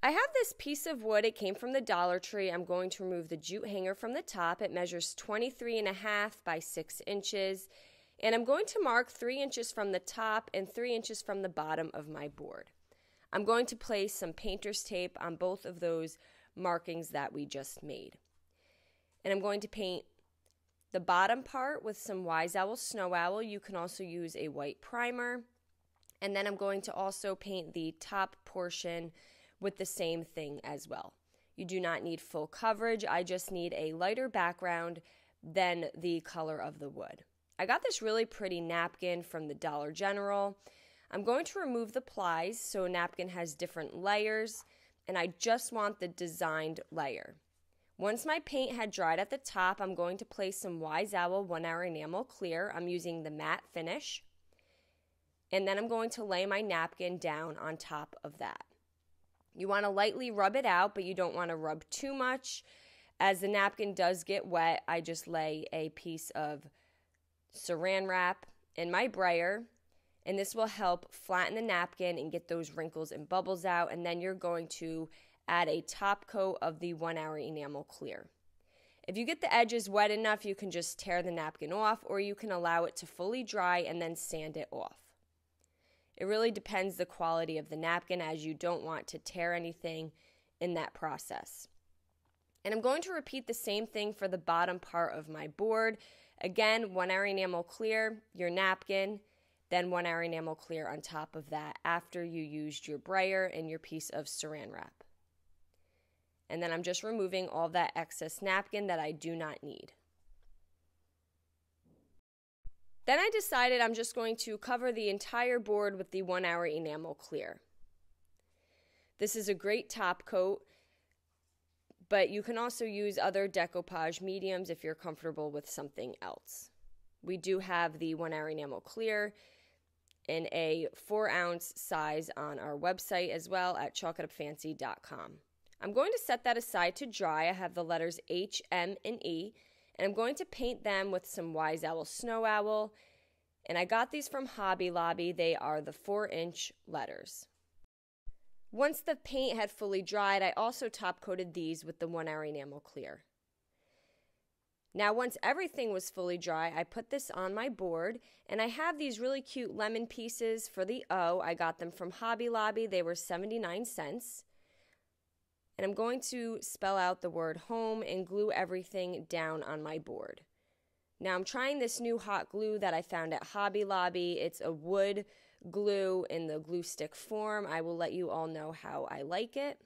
I have this piece of wood. It came from the Dollar Tree. I'm going to remove the jute hanger from the top. It measures 23.5 by 6 inches. And I'm going to mark 3 inches from the top and 3 inches from the bottom of my board. I'm going to place some painter's tape on both of those markings that we just made. And I'm going to paint the bottom part with some Wise Owl Snow Owl. You can also use a white primer. And then I'm going to also paint the top portion with the same thing as well. You do not need full coverage. I just need a lighter background than the color of the wood. I got this really pretty napkin from the Dollar General. I'm going to remove the plies so a napkin has different layers, and I just want the designed layer. Once my paint had dried at the top, I'm going to place some Wise Owl 1 Hour Enamel Clear. I'm using the matte finish. And then I'm going to lay my napkin down on top of that. You want to lightly rub it out, but you don't want to rub too much. As the napkin does get wet, I just lay a piece of saran wrap in my brayer, and this will help flatten the napkin and get those wrinkles and bubbles out. And then you're going to add a top coat of the 1 Hour Enamel Clear. If you get the edges wet enough, you can just tear the napkin off, or you can allow it to fully dry and then sand it off. It really depends the quality of the napkin, as you don't want to tear anything in that process. And I'm going to repeat the same thing for the bottom part of my board. Again, 1 Hour Enamel Clear, your napkin, then 1 Hour Enamel Clear on top of that after you used your brayer and your piece of saran wrap. And then I'm just removing all that excess napkin that I do not need. Then I decided I'm just going to cover the entire board with the 1 Hour Enamel Clear. This is a great top coat, but you can also use other decoupage mediums if you're comfortable with something else. We do have the 1 Hour Enamel Clear in a 4-ounce size on our website as well at chalkitupfancy.com. I'm going to set that aside to dry. I have the letters H, M, and E, and I'm going to paint them with some Wise Owl Snow Owl, and I got these from Hobby Lobby. They are the 4-inch letters. Once the paint had fully dried, I also top coated these with the 1 Hour Enamel Clear. Now, once everything was fully dry, I put this on my board, and I have these really cute lemon pieces for the O. I got them from Hobby Lobby. They were 79 cents. And I'm going to spell out the word home and glue everything down on my board. Now I'm trying this new hot glue that I found at Hobby Lobby. It's a wood glue in the glue stick form. I will let you all know how I like it.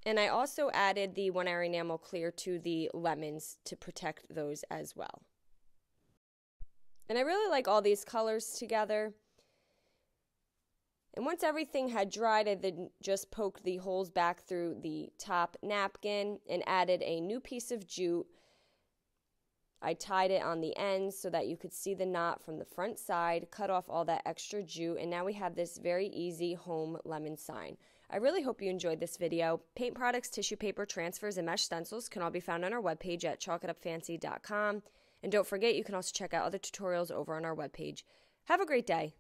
And I also added the 1 Hour Enamel Clear to the lemons to protect those as well. And I really like all these colors together. And once everything had dried, I then just poked the holes back through the top napkin and added a new piece of jute. I tied it on the ends so that you could see the knot from the front side, cut off all that extra jute, and now we have this very easy home lemon sign. I really hope you enjoyed this video. Paint products, tissue paper, transfers, and mesh stencils can all be found on our webpage at chalkitupfancy.com. And don't forget, you can also check out other tutorials over on our webpage. Have a great day.